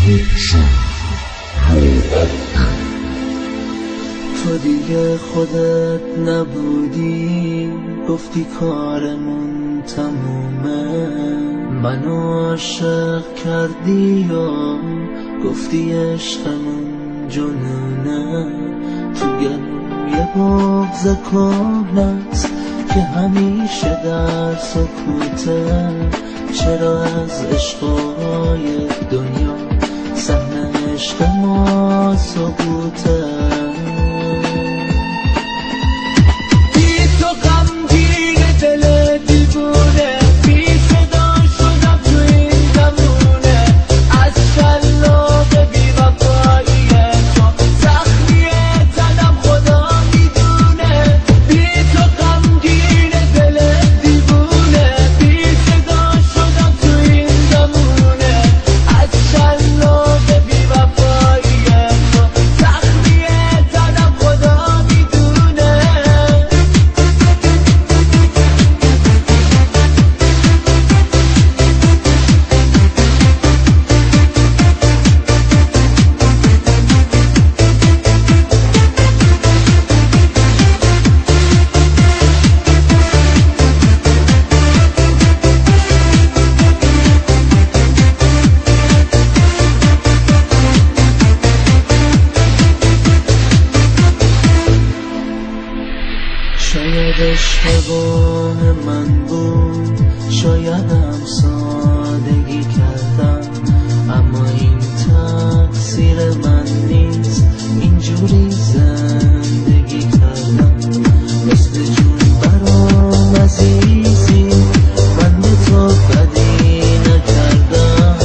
تو دیگه خودت نبودی، گفتی کارمون تمومه. منو عاشق کردی یا گفتی عشقمون جنونه. تو گلوم یه بغض کهنه‌ست که همیشه در سکوته. چرا از عشقای دنیا صحنه عشق ما سقوطه؟ بی تو غمگین دل دیوونه، بی صدا شدم تو این زمونه. از شلاق بی وفایی تو زخمی تنم خدا میدونه. بی تو غمگین دل دیوونه، بی صدا شدم تو این زمونه. از شلاق بی وفایی تو زخمی تنم خدا میدونه. شاید اشتباه من بود، شایدم سادگی کردم، اما این تقصیر من نیست. اینجوری زندگی کردم مثل جون برام عزیزی. من به تو بدی نکردم،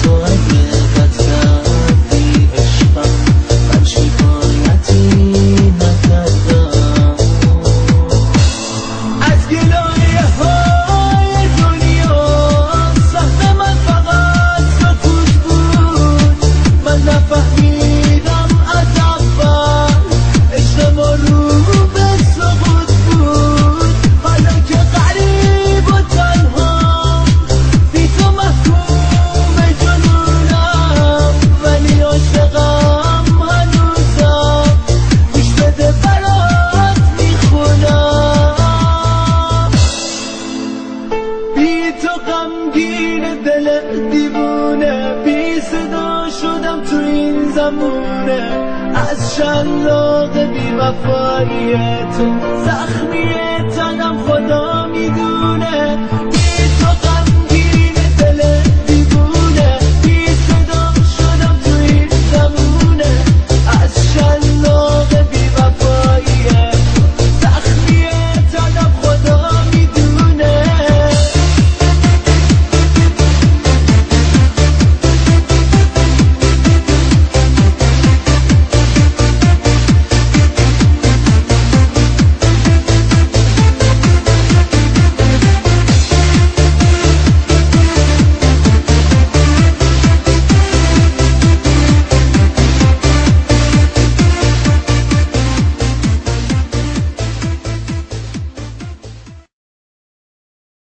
تو اگه بد کردی عشقم من شکایتی نکردم. از گلایه های دنیا سهم من فقط سکوت بود. من نفهمیدم از اول عشق ما رو به سقوط بود. حالا که غریب و تنها بی تو محکوم جنونم، ولی عاشقم هنوزم. گوش بده برات میخونم. بی تو غمگین دل دیوونه، بی صدا شدم تو این زمونه. از شلاق بی وفایی تو زخمی تنم